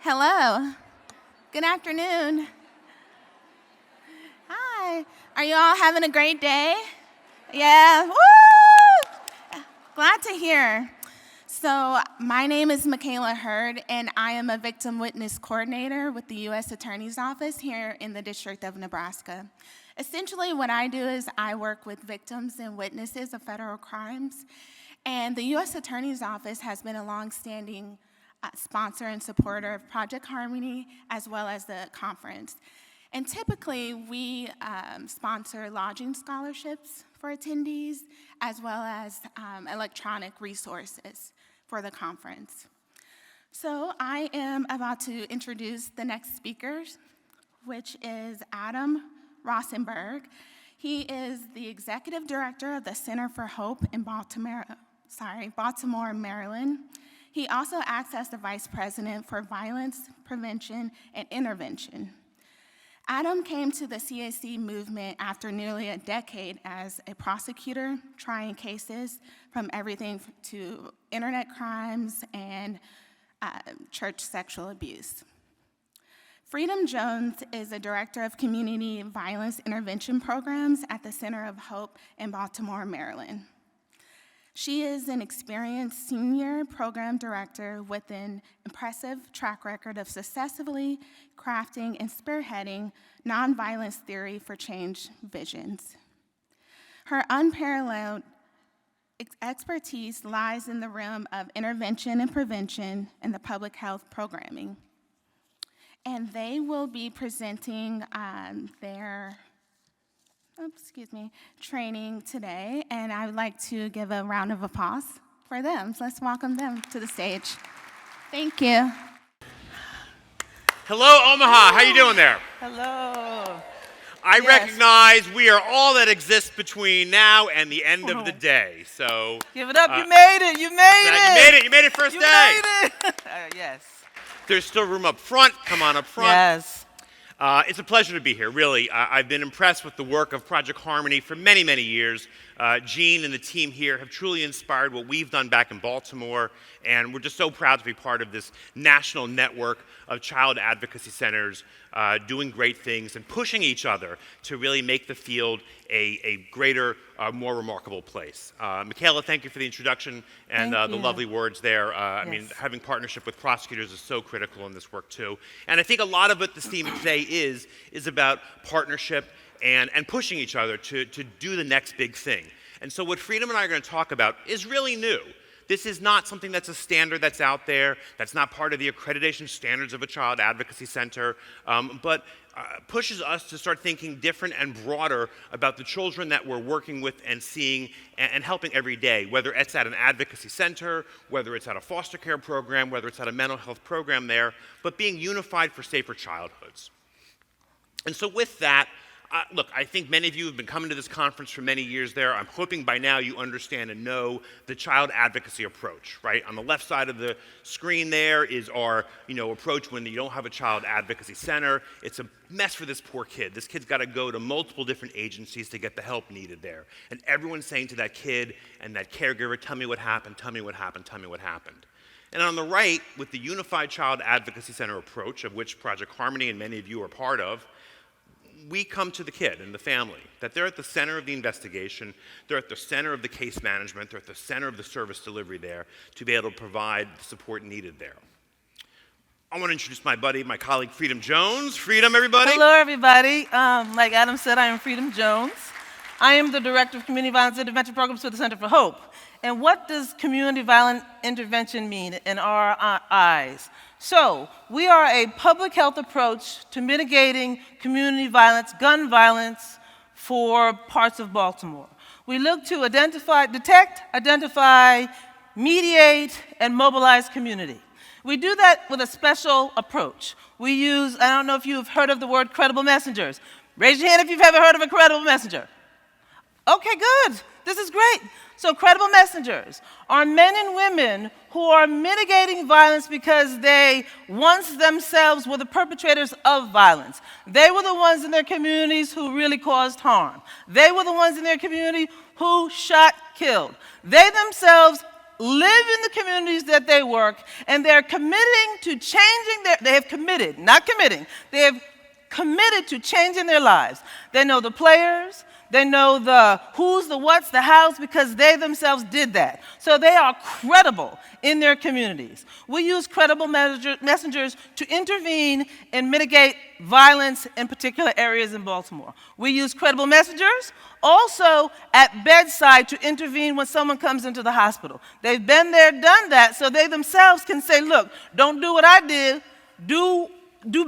Hello. Good afternoon. Hi. Are you all having a great day? Yeah. Woo! Glad to hear. So, my name is Michaela Hurd, and I am a victim witness coordinator with the U.S. Attorney's Office here in the District of Nebraska. Essentially, what I do is I work with victims and witnesses of federal crimes, and the U.S. Attorney's Office has been a longstanding sponsor and supporter of Project Harmony, as well as the conference. And typically, we sponsor lodging scholarships for attendees, as well as electronic resources for the conference. So I am about to introduce the next speakers, which is Adam Rosenberg. He is the executive director of the Center for Hope in Baltimore, Maryland. He also acts as the vice president for violence prevention and intervention. Adam came to the CAC movement after nearly a decade as a prosecutor, trying cases from everything to internet crimes and church sexual abuse. Freedom Jones is a director of community violence intervention programs at the Center of Hope in Baltimore, Maryland. She is an experienced senior program director with an impressive track record of successfully crafting and spearheading nonviolence theory for change visions. Her unparalleled expertise lies in the realm of intervention and prevention in the public health programming. And they will be presenting their training today, and I would like to give a round of applause for them. So let's welcome them to the stage. Thank you. Hello, Omaha. How you doing there? Hello. I recognize we are all that exists between now and the end of the day. So give it up. You made it. You made it. You made it first you day. Made it. Yes. There's still room up front. Come on up front. Yes. It's a pleasure to be here, really. I've been impressed with the work of Project Harmony for many, many years. Jean and the team here have truly inspired what we've done back in Baltimore, and we're just so proud to be part of this national network of child advocacy centers doing great things and pushing each other to really make the field a greater, more remarkable place. Michaela, thank you for the introduction and the lovely words there. I mean, having partnership with prosecutors is so critical in this work too. And I think a lot of what this theme today is about partnership and pushing each other to do the next big thing. And so what Freedom and I are going to talk about is really new. This is not something that's a standard that's out there, that's not part of the accreditation standards of a child advocacy center, but pushes us to start thinking different and broader about the children that we're working with and seeing and helping every day, whether it's at an advocacy center, whether it's at a foster care program, whether it's at a mental health program there, but being unified for safer childhoods. And so with that, look, I think many of you have been coming to this conference for many years there. I'm hoping by now you understand and know the child advocacy approach, right? On the left side of the screen there is our, approach when you don't have a child advocacy center. It's a mess for this poor kid. This kid's got to go to multiple different agencies to get the help needed there. And everyone's saying to that kid and that caregiver, tell me what happened, tell me what happened, tell me what happened. And on the right, with the Unified Child Advocacy Center approach, of which Project Harmony and many of you are part of, we come to the kid and the family, that they're at the center of the investigation, they're at the center of the case management, they're at the center of the service delivery there to be able to provide the support needed there. I want to introduce my buddy, my colleague, Freedom Jones. Freedom, everybody. Hello, everybody. Like Adam said, I am Freedom Jones. I am the Director of Community Violence Intervention Programs for the Center for Hope. And what does community violence intervention mean in our eyes? So, we are a public health approach to mitigating community violence, gun violence, for parts of Baltimore. We look to detect, identify, mediate, and mobilize community. We do that with a special approach. We use, I don't know if you've heard of the word credible messengers. Raise your hand if you've ever heard of a credible messenger. Okay, good. This is great. So credible messengers are men and women who are mitigating violence because they once themselves were the perpetrators of violence. They were the ones in their communities who really caused harm. They were the ones in their community who shot, killed. They themselves live in the communities that they work, and they're committing to changing they have committed, not committing, they have committed to changing their lives. They know the players, they know the who's, the what's, the hows, because they themselves did that. So they are credible in their communities. We use credible messengers to intervene and mitigate violence in particular areas in Baltimore. We use credible messengers also at bedside to intervene when someone comes into the hospital. They've been there, done that, so they themselves can say, look, don't do what I did, do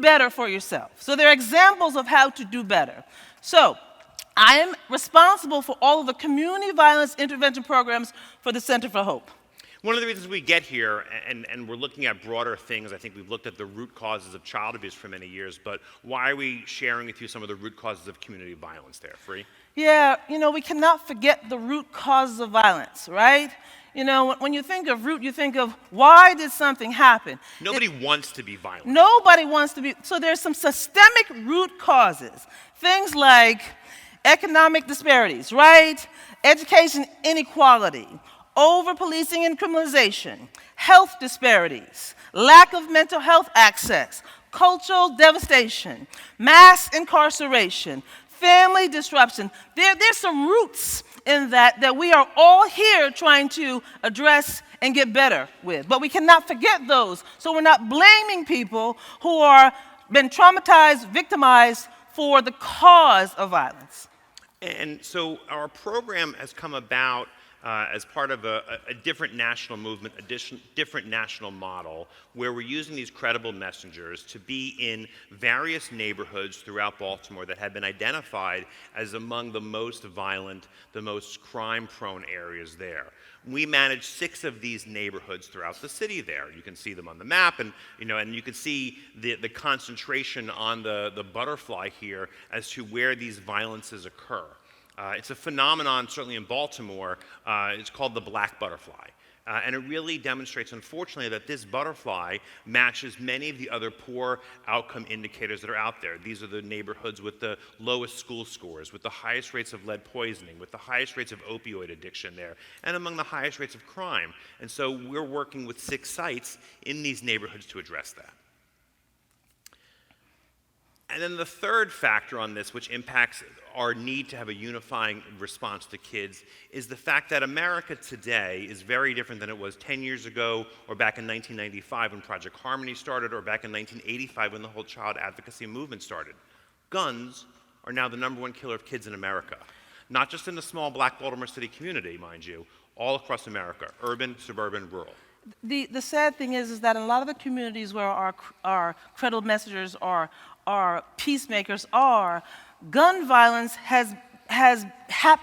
better for yourself. So they're examples of how to do better. So I am responsible for all of the community violence intervention programs for the Center for Hope. One of the reasons we get here, and we're looking at broader things, I think we've looked at the root causes of child abuse for many years, but why are we sharing with you some of the root causes of community violence there? Free? Yeah, we cannot forget the root causes of violence, right? When you think of root, you think of why did something happen? Nobody wants to be violent. Nobody wants to be. So there's some systemic root causes. Things like economic disparities, right? Education inequality, over-policing and criminalization, health disparities, lack of mental health access, cultural devastation, mass incarceration, family disruption. There's some roots in that we are all here trying to address and get better with. But we cannot forget those, so we're not blaming people who are been traumatized, victimized for the cause of violence. And so our program has come about as part of a different national movement, a different national model, where we're using these credible messengers to be in various neighborhoods throughout Baltimore that have been identified as among the most violent, the most crime-prone areas there. We manage 6 of these neighborhoods throughout the city there. You can see them on the map, and you can see the concentration on the butterfly here as to where these violences occur. It's a phenomenon, certainly in Baltimore. It's called the black butterfly. And it really demonstrates, unfortunately, that this butterfly matches many of the other poor outcome indicators that are out there. These are the neighborhoods with the lowest school scores, with the highest rates of lead poisoning, with the highest rates of opioid addiction there, and among the highest rates of crime. And so we're working with 6 sites in these neighborhoods to address that. And then the third factor on this, which impacts our need to have a unifying response to kids, is the fact that America today is very different than it was 10 years ago, or back in 1995 when Project Harmony started, or back in 1985 when the whole child advocacy movement started. Guns are now the #1 killer of kids in America. Not just in the small black Baltimore City community, mind you, all across America, urban, suburban, rural. The sad thing is that in a lot of the communities where our credible messengers our peacemakers are, gun violence has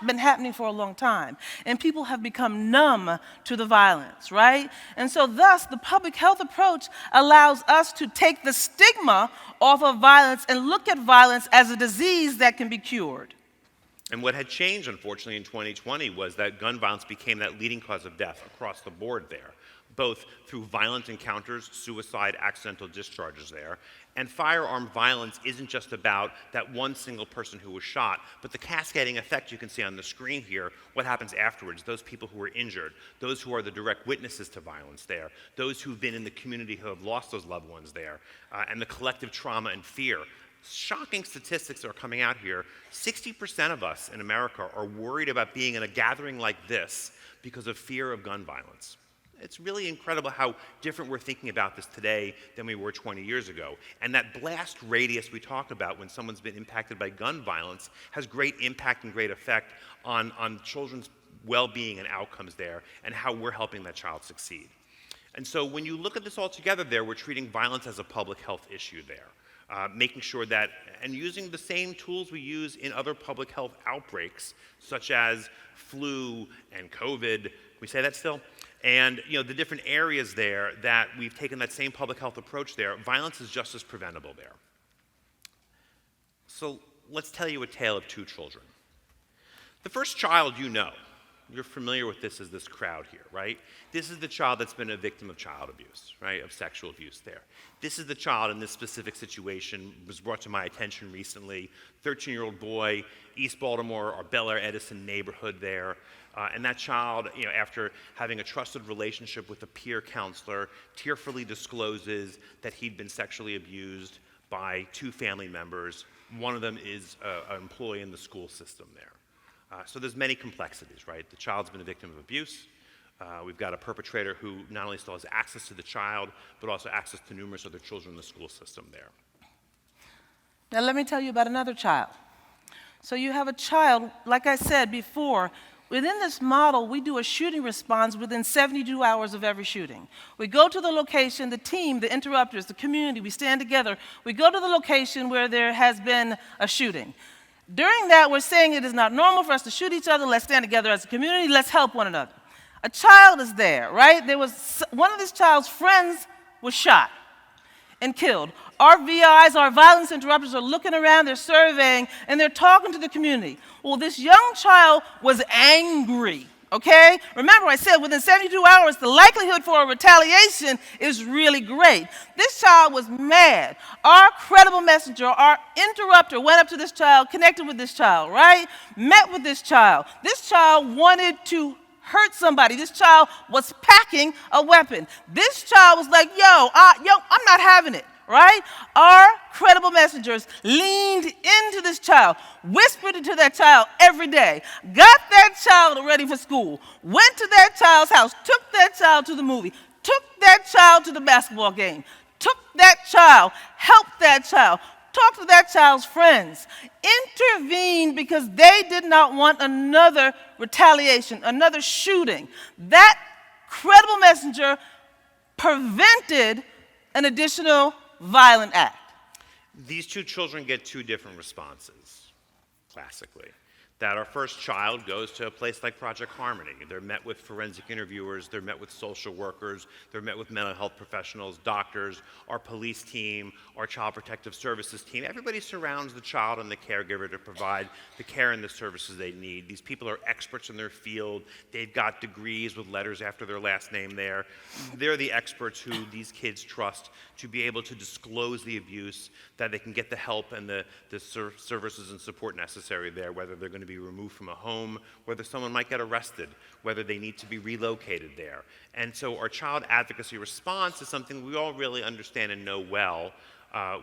been happening for a long time, and people have become numb to the violence, right? And so thus, the public health approach allows us to take the stigma off of violence and look at violence as a disease that can be cured. And what had changed, unfortunately, in 2020 was that gun violence became that leading cause of death across the board there, both through violent encounters, suicide, accidental discharges there. And firearm violence isn't just about that one single person who was shot, but the cascading effect you can see on the screen here, what happens afterwards, those people who were injured, those who are the direct witnesses to violence there, those who've been in the community who have lost those loved ones there, and the collective trauma and fear. Shocking statistics are coming out here. 60% of us in America are worried about being in a gathering like this because of fear of gun violence. It's really incredible how different we're thinking about this today than we were 20 years ago. And that blast radius we talk about when someone's been impacted by gun violence has great impact and great effect on children's well-being and outcomes there, and how we're helping that child succeed. And so when you look at this all together there, we're treating violence as a public health issue there. Making sure that, and using the same tools we use in other public health outbreaks, such as flu and COVID, can we say that still? And the different areas there that we've taken that same public health approach there, violence is just as preventable there. So let's tell you a tale of 2 children. The first child you're familiar with this as this crowd here, right? This is the child that's been a victim of child abuse, right, of sexual abuse there. This is the child in this specific situation, was brought to my attention recently, 13-year-old boy, East Baltimore, or Bel Air Edison neighborhood there. And that child, after having a trusted relationship with a peer counselor, tearfully discloses that he'd been sexually abused by 2 family members. One of them is an employee in the school system there. So there's many complexities, right? The child's been a victim of abuse. We've got a perpetrator who not only still has access to the child, but also access to numerous other children in the school system there. Now let me tell you about another child. So you have a child, like I said before, within this model, we do a shooting response within 72 hours of every shooting. We go to the location, the team, the interrupters, the community, we stand together. We go to the location where there has been a shooting. During that, we're saying it is not normal for us to shoot each other. Let's stand together as a community. Let's help one another. A child is there, right? One of this child's friends was shot and killed. Our VIs, our violence interrupters, are looking around, they're surveying, and they're talking to the community. Well, this young child was angry, okay? Remember, I said within 72 hours, the likelihood for a retaliation is really great. This child was mad. Our credible messenger, our interrupter, went up to this child, connected with this child, right? Met with this child. This child wanted to hurt somebody. This child was packing a weapon. This child was like, I'm not having it, right? Our credible messengers leaned into this child, whispered it to that child every day, got that child ready for school, went to that child's house, took that child to the movie, took that child to the basketball game, took that child, helped that child, talked to that child's friends, intervened because they did not want another retaliation, another shooting. That credible messenger prevented an additional violent act. These 2 children get 2 different responses, classically. That our first child goes to a place like Project Harmony. They're met with forensic interviewers, they're met with social workers, they're met with mental health professionals, doctors, our police team, our child protective services team. Everybody surrounds the child and the caregiver to provide the care and the services they need. These people are experts in their field. They've got degrees with letters after their last name there. They're the experts who these kids trust to be able to disclose the abuse, that they can get the help and the services and support necessary there, whether they're going to be removed from a home, whether someone might get arrested, whether they need to be relocated there. And so our child advocacy response is something we all really understand and know well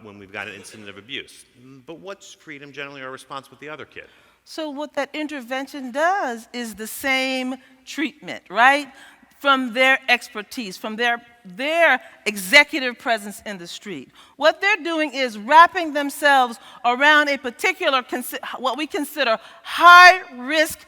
when we've got an incident of abuse. But what's Freedom generally our response with the other kid? So what that intervention does is the same treatment, right? From their expertise, from their executive presence in the street. What they're doing is wrapping themselves around a particular, what we consider high-risk,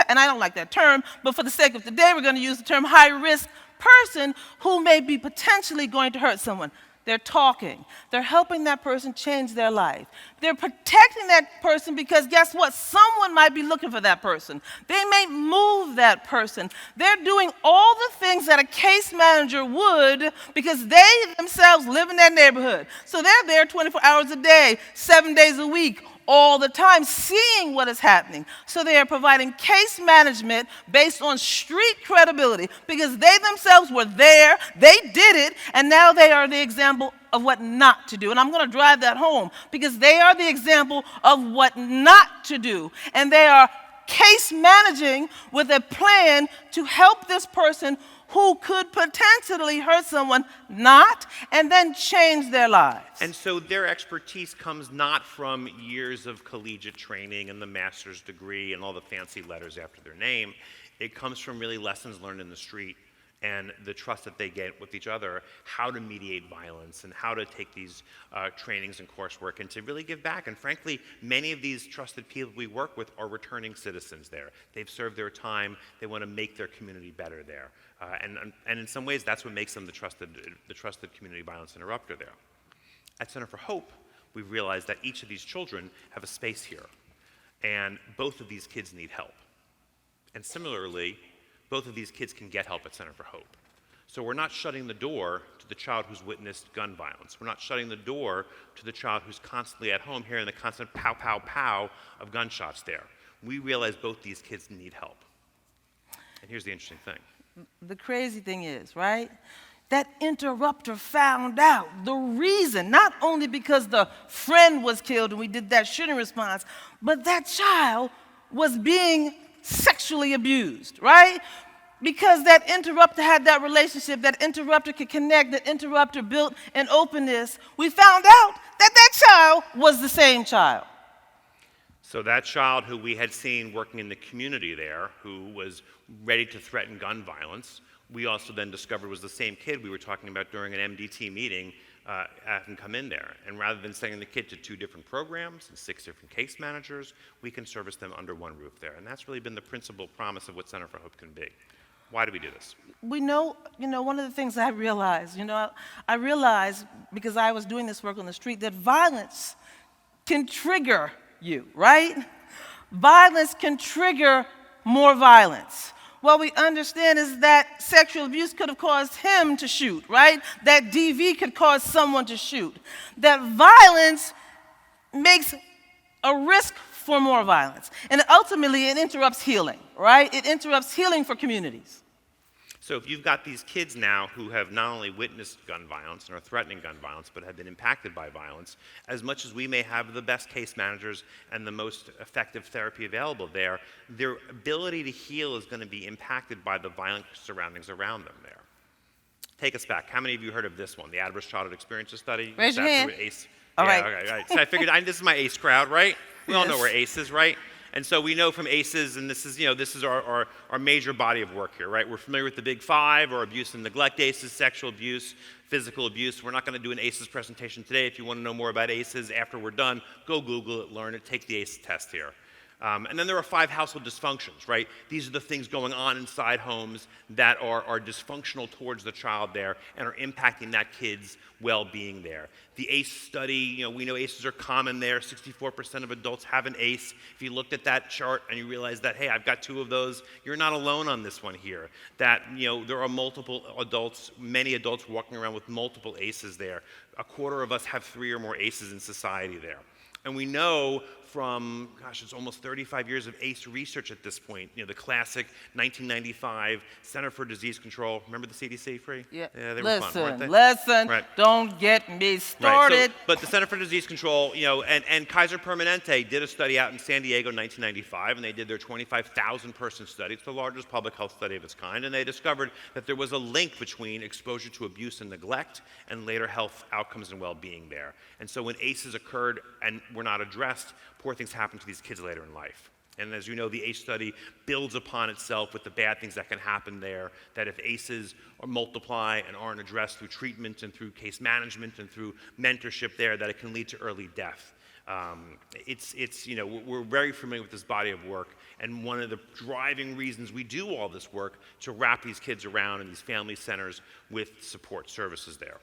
and I don't like that term, but for the sake of today, we're going to use the term high-risk person who may be potentially going to hurt someone. They're talking. They're helping that person change their life. They're protecting that person because guess what? Someone might be looking for that person. They may move that person. They're doing all the things that a case manager would because they themselves live in that neighborhood. So they're there 24 hours a day, 7 days a week, all the time, seeing what is happening. So they are providing case management based on street credibility because they themselves were there, they did it, and now they are the example of what not to do. And I'm going to drive that home because they are the example of what not to do. And they are case managing with a plan to help this person who could potentially hurt someone not, and then change their lives. And so their expertise comes not from years of collegiate training and the master's degree and all the fancy letters after their name. It comes from really lessons learned in the street and the trust that they get with each other, how to mediate violence and how to take these trainings and coursework and to really give back. And frankly, many of these trusted people we work with are returning citizens there. They've served their time. They want to make their community better there. And in some ways, that's what makes them the trusted community violence interrupter there. At Center for Hope, we've realized that each of these children have a space here. And both of these kids need help. And similarly, both of these kids can get help at Center for Hope. So we're not shutting the door to the child who's witnessed gun violence. We're not shutting the door to the child who's constantly at home hearing the constant pow, pow, pow of gunshots there. We realize both these kids need help. And here's the interesting thing. The crazy thing is, right, that interrupter found out the reason, not only because the friend was killed and we did that shooting response, but that child was being sexually abused, right? Because that interrupter had that relationship, that interrupter could connect, that interrupter built an openness, we found out that that child was the same child. So that child who we had seen working in the community there, who was ready to threaten gun violence, we also then discovered was the same kid we were talking about during an MDT meeting having come in there. And rather than sending the kid to 2 different programs and 6 different case managers, we can service them under one roof there. And that's really been the principal promise of what Center for Hope can be. Why do we do this? We know, one of the things I realized, I realized because I was doing this work on the street that violence can trigger you, right? Violence can trigger more violence. What we understand is that sexual abuse could have caused him to shoot, right? That DV could cause someone to shoot. That violence makes a risk for more violence. And ultimately, it interrupts healing, right? It interrupts healing for communities. So if you've got these kids now who have not only witnessed gun violence and are threatening gun violence, but have been impacted by violence, as much as we may have the best case managers and the most effective therapy available there, their ability to heal is going to be impacted by the violent surroundings around them there. Take us back. How many of you heard of this one, the Adverse Childhood Experiences Study? Raise your hand. ACE. All yeah, right. Okay, right. So I figured this is my ACE crowd, right? We all know Yes. we're ACEs, right? And so we know from ACEs, and this is our major body of work here, right? We're familiar with the big 5, or abuse and neglect ACEs, sexual abuse, physical abuse. We're not going to do an ACEs presentation today. If you want to know more about ACEs after we're done, go Google it, learn it, take the ACE test here. And then there are 5 household dysfunctions, right? These are the things going on inside homes that are dysfunctional towards the child there and are impacting that kid's well-being there. The ACE study, we know ACEs are common there. 64% of adults have an ACE. If you looked at that chart and you realize that, hey, I've got 2 of those, you're not alone on this one here. That, there are multiple adults, many adults walking around with multiple ACEs there. A quarter of us have 3 or more ACEs in society there. And we know from, it's almost 35 years of ACE research at this point. The classic 1995 Center for Disease Control. Remember the CDC, Free? Yeah. They were fun, weren't they? Listen, Right. don't get me started. Right. But the Center for Disease Control, and Kaiser Permanente did a study out in San Diego in 1995, and they did their 25,000 person study. It's the largest public health study of its kind, and they discovered that there was a link between exposure to abuse and neglect and later health outcomes and well-being there. And so when ACEs occurred and were not addressed, poor things happen to these kids later in life. And as you know, the ACE study builds upon itself with the bad things that can happen there, that if ACEs multiply and aren't addressed through treatment and through case management and through mentorship there, that it can lead to early death. We're very familiar with this body of work, and one of the driving reasons we do all this work to wrap these kids around in these family centers with support services there.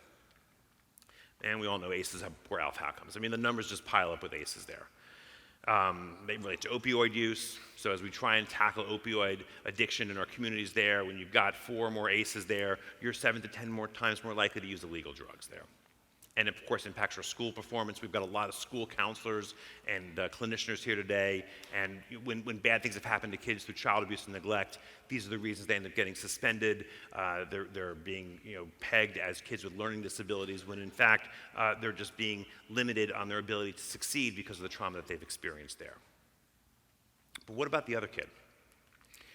And we all know ACEs have poor health outcomes. The numbers just pile up with ACEs there. They relate to opioid use. So as we try and tackle opioid addiction in our communities there, when you've got 4 more ACEs there, you're 7 to 10 more times more likely to use illegal drugs there. And of course, impacts our school performance. We've got a lot of school counselors and clinicians here today. And when bad things have happened to kids through child abuse and neglect, these are the reasons they end up getting suspended. They're being pegged as kids with learning disabilities, when in fact they're just being limited on their ability to succeed because of the trauma that they've experienced there. But what about the other kid?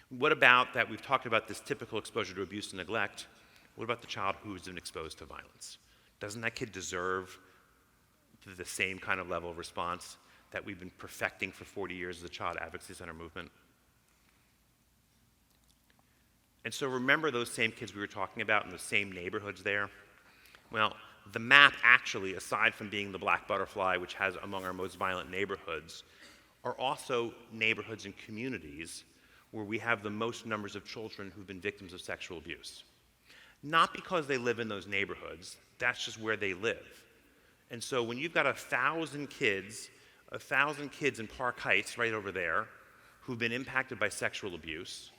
What about that? We've talked about this typical exposure to abuse and neglect. What about the child who's been exposed to violence? Doesn't that kid deserve the same kind of level of response that we've been perfecting for 40 years as a Child Advocacy Center movement? And so remember those same kids we were talking about in the same neighborhoods there? Well, the map actually, aside from being the black butterfly, which has among our most violent neighborhoods, are also neighborhoods and communities where we have the most numbers of children who've been victims of sexual abuse. Not because they live in those neighborhoods, that's just where they live. And so when you've got 1,000 kids in Park Heights right over there who've been impacted by sexual abuse,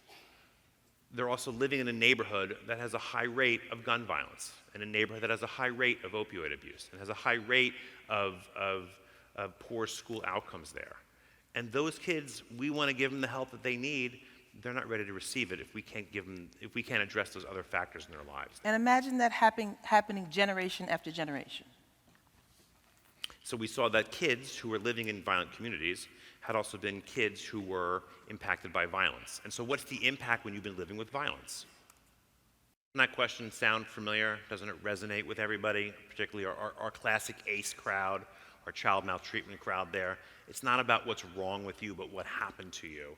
they're also living in a neighborhood that has a high rate of gun violence, and a neighborhood that has a high rate of opioid abuse, and has a high rate of poor school outcomes there. And those kids, we want to give them the help that they need. They're not ready to receive it if we can't address those other factors in their lives. And imagine that happening generation after generation. So we saw that kids who were living in violent communities had also been kids who were impacted by violence. And so what's the impact when you've been living with violence? Doesn't that question sound familiar? Doesn't it resonate with everybody, particularly our classic ACE crowd, our child maltreatment crowd there? It's not about what's wrong with you, but what happened to you.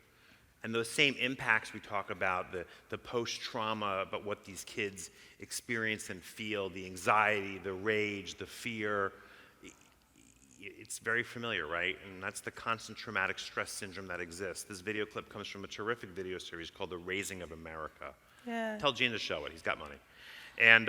And those same impacts we talk about, the post-trauma, but what these kids experience and feel, the anxiety, the rage, the fear, it's very familiar, right? And that's the constant traumatic stress syndrome that exists. This video clip comes from a terrific video series called The Raising of America. Yeah. Tell Gene to show it, he's got money. And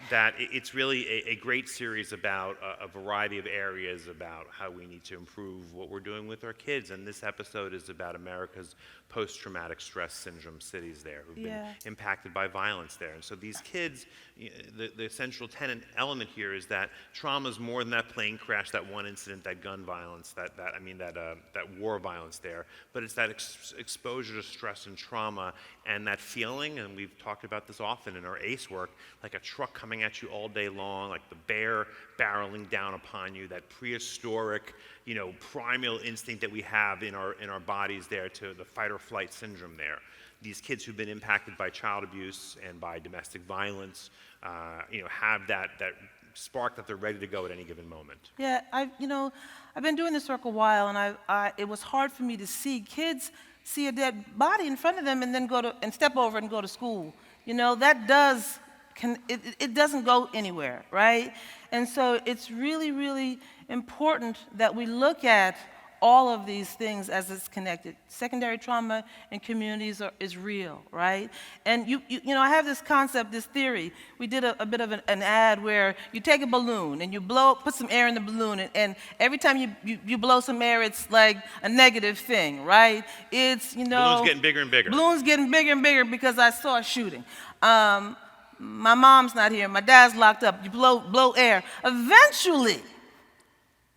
that it's really a great series about a variety of areas about how we need to improve what we're doing with our kids. And this episode is about America's post-traumatic stress syndrome cities there who've been impacted by violence there. And so these kids, the central tenet element here is that trauma is more than that plane crash, that one incident, that gun violence, that war violence there, but it's that exposure to stress and trauma and that feeling, and we've talked about this often in our ACE work, like a truck coming at you all day long, like the bear barreling down upon you, that prehistoric, primal instinct that we have in our bodies there to the fight or flight syndrome there. These kids who've been impacted by child abuse and by domestic violence, have that spark that they're ready to go at any given moment. Yeah, I've been doing this work a while, and it was hard for me to see kids see a dead body in front of them and then step over and go to school. That it doesn't go anywhere, right? And so it's really, really important that we look at all of these things as it's connected. Secondary trauma in communities is real, right? And I have this concept, this theory. We did a bit of an ad where you take a balloon and you put some air in the balloon, and every time you blow some air, it's like a negative thing, right? It's, Balloon's getting bigger and bigger. Balloon's getting bigger and bigger because I saw a shooting. My mom's not here. My dad's locked up. You blow air. Eventually,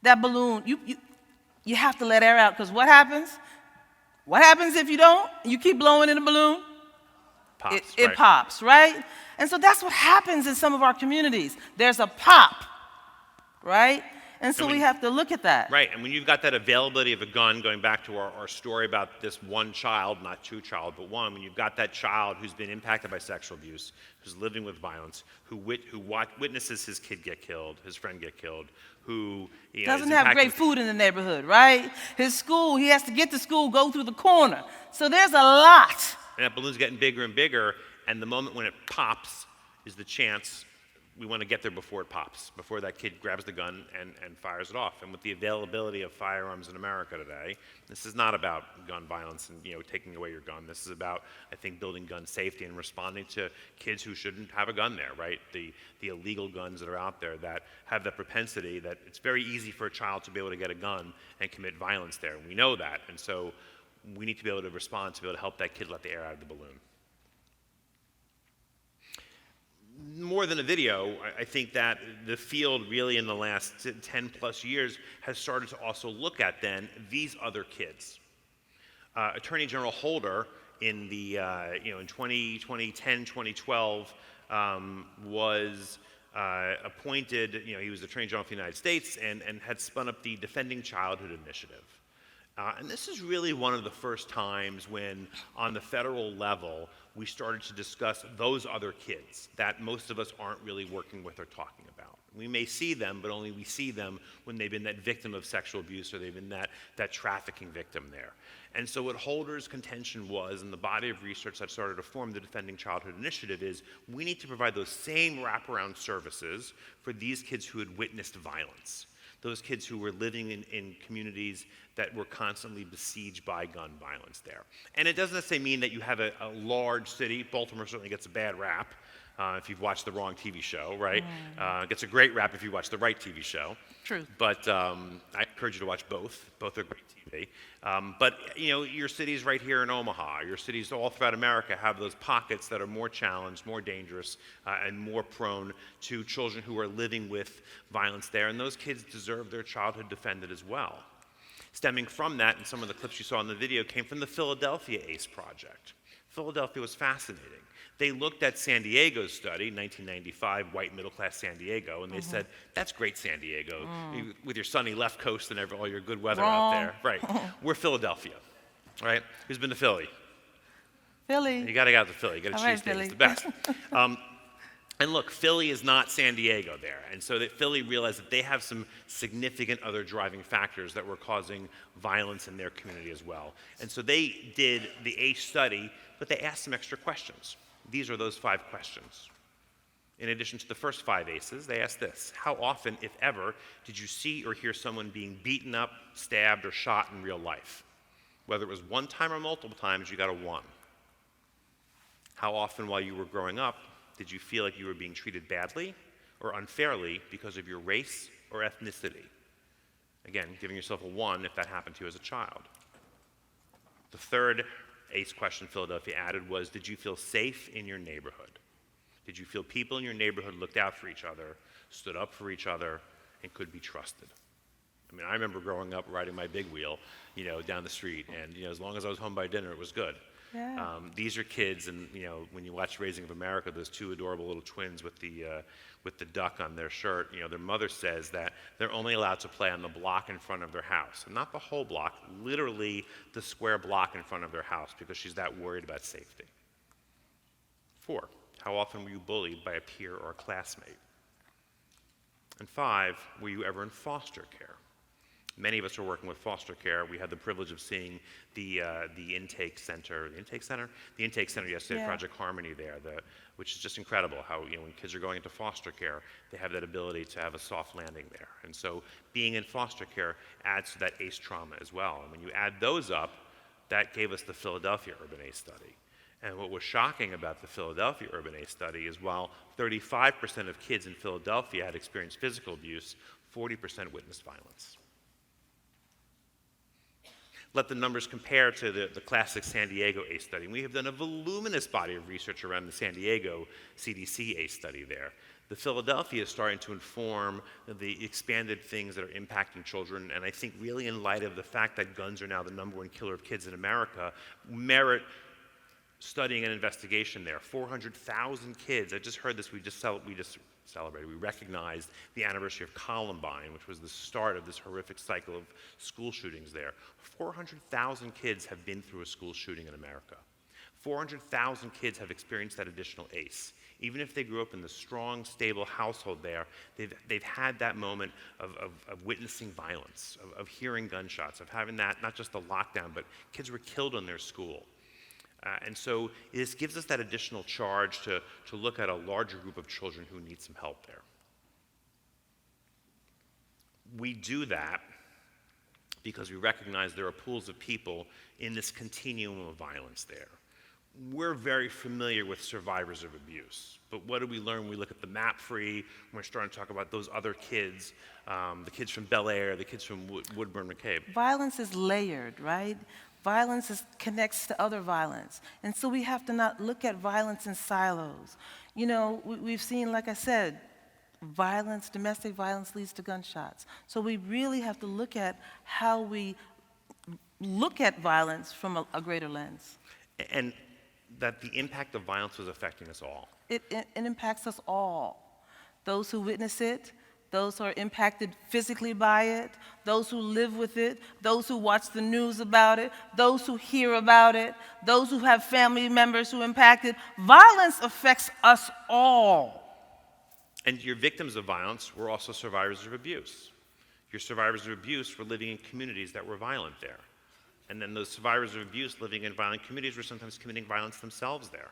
that balloon, you have to let air out, because what happens? What happens if you don't? You keep blowing in the balloon? It pops, right? And so that's what happens in some of our communities. There's a pop, right? And so we have to look at that. Right, and when you've got that availability of a gun, going back to our story about this one child, not two child, but one, when you've got that child who's been impacted by sexual abuse, who's living with violence, who witnesses his kid get killed, his friend get killed, who doesn't have great food in the neighborhood, right? His school, he has to get to school, go through the corner. So there's a lot. And that balloon's getting bigger and bigger, and the moment when it pops is the chance we want to get there before it pops, before that kid grabs the gun and fires it off. And with the availability of firearms in America today, this is not about gun violence and taking away your gun. This is about, I think, building gun safety and responding to kids who shouldn't have a gun there, right? The illegal guns that are out there that have the propensity that it's very easy for a child to be able to get a gun and commit violence there. And we know that, and so we need to be able to respond to be able to help that kid let the air out of the balloon. More than a video, I think that the field really in the last 10 plus years has started to also look at then these other kids. Attorney General Holder in the in 2010, 2012 was appointed. He was Attorney General of the United States and had spun up the Defending Childhood Initiative. And this is really one of the first times when, on the federal level, we started to discuss those other kids that most of us aren't really working with or talking about. We may see them, but only we see them when they've been that victim of sexual abuse or they've been that trafficking victim there. And so what Holder's contention was, and the body of research that started to form the Defending Childhood Initiative, is we need to provide those same wraparound services for these kids who had witnessed violence. Those kids who were living in communities that were constantly besieged by gun violence there. And it doesn't necessarily mean that you have a large city. Baltimore certainly gets a bad rap if you've watched the wrong TV show, right? It gets a great rap if you watch the right TV show. True. But I encourage you to watch both. Both are great TV. But your cities right here in Omaha, your cities all throughout America have those pockets that are more challenged, more dangerous, and more prone to children who are living with violence there. And those kids deserve their childhood defended as well. Stemming from that, and some of the clips you saw in the video came from the Philadelphia ACE Project. Philadelphia was fascinating. They looked at San Diego's study, 1995, white middle-class San Diego, and they said, that's great, San Diego, with your sunny left coast and all your good weather out there. Right. We're Philadelphia, right? Who's been to Philly? Philly. You got to get out to Philly. You got to All right, cheese steak. It's Philly. the best. And look, Philly is not San Diego there. And so that Philly realized that they have some significant other driving factors that were causing violence in their community as well. And so they did the ACE study, but they asked some extra questions. These are those 5 questions. In addition to the first 5 ACEs, they asked this: how often, if ever, did you see or hear someone being beaten up, stabbed, or shot in real life? Whether it was one time or multiple times, you got a 1. How often while you were growing up did you feel like you were being treated badly or unfairly because of your race or ethnicity? Again, giving yourself a 1 if that happened to you as a child. The third ACE question Philadelphia added was, did you feel safe in your neighborhood? Did you feel people in your neighborhood looked out for each other, stood up for each other, and could be trusted? I mean, I remember growing up riding my big wheel, down the street, and as long as I was home by dinner, it was good. Yeah. These are kids, and when you watch Raising of America, those 2 adorable little twins with the duck on their shirt, their mother says that they're only allowed to play on the block in front of their house, and not the whole block, literally the square block in front of their house, because she's that worried about safety. 4, how often were you bullied by a peer or a classmate? And 5, were you ever in foster care? Many of us are working with foster care. We had the privilege of seeing the intake center yesterday, Yeah. Project Harmony there, which is just incredible how, when kids are going into foster care, they have that ability to have a soft landing there. And so being in foster care adds to that ACE trauma as well. And when you add those up, that gave us the Philadelphia Urban ACE study. And what was shocking about the Philadelphia Urban ACE study is while 35% of kids in Philadelphia had experienced physical abuse, 40% witnessed violence. Let the numbers compare to the classic San Diego ACE study. And we have done a voluminous body of research around the San Diego CDC ACE study there. The Philadelphia is starting to inform the expanded things that are impacting children, and I think really in light of the fact that guns are now the #1 killer of kids in America, merit studying and investigation there. 400,000 kids. I just heard this. We just celebrated. We recognized the anniversary of Columbine, which was the start of this horrific cycle of school shootings there. 400,000 kids have been through a school shooting in America. 400,000 kids have experienced that additional ACE. Even if they grew up in the strong, stable household there, they've had that moment of witnessing violence, of hearing gunshots, of having that, not just the lockdown, but kids were killed in their school. And so this gives us that additional charge to look at a larger group of children who need some help there. We do that because we recognize there are pools of people in this continuum of violence there. We're very familiar with survivors of abuse, but what do we learn when we look at the MAP-free, when we're starting to talk about those other kids, the kids from Bel Air, the kids from Woodburn McCabe? Violence is layered, right? Violence connects to other violence. And so we have to not look at violence in silos. We've seen, like I said, violence, domestic violence leads to gunshots. So we really have to look at how we look at violence from a greater lens. And that the impact of violence was affecting us all. It impacts us all. Those who witness it, those who are impacted physically by it, those who live with it, those who watch the news about it, those who hear about it, those who have family members who are impacted. Violence affects us all. And your victims of violence were also survivors of abuse. Your survivors of abuse were living in communities that were violent there. And then those survivors of abuse living in violent communities were sometimes committing violence themselves there,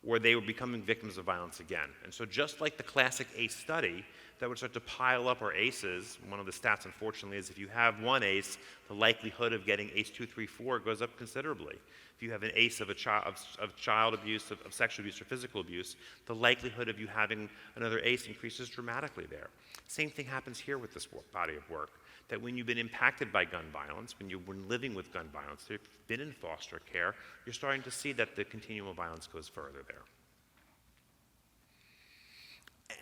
or they were becoming victims of violence again. And so just like the classic ACE study that would start to pile up our ACEs, one of the stats, unfortunately, is if you have one ACE, the likelihood of getting ACE 2, 3, 4 goes up considerably. If you have an ACE of child abuse, of sexual abuse, or physical abuse, the likelihood of you having another ACE increases dramatically there. Same thing happens here with this body of work, that when you've been impacted by gun violence, when you've been living with gun violence, you've been in foster care, you're starting to see that the continuum of violence goes further there.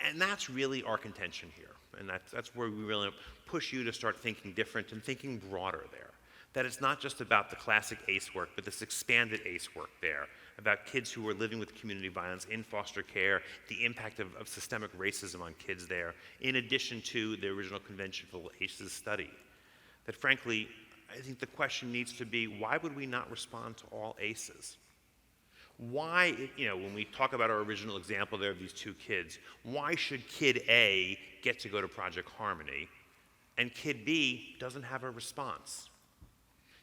And that's really our contention here. And that's where we really push you to start thinking different and thinking broader there. That it's not just about the classic ACE work, but this expanded ACE work there about kids who are living with community violence in foster care, the impact of systemic racism on kids there, in addition to the original Convention for ACEs study. That frankly, I think the question needs to be, why would we not respond to all ACEs? Why, when we talk about our original example there of these two kids, why should kid A get to go to Project Harmony and kid B doesn't have a response?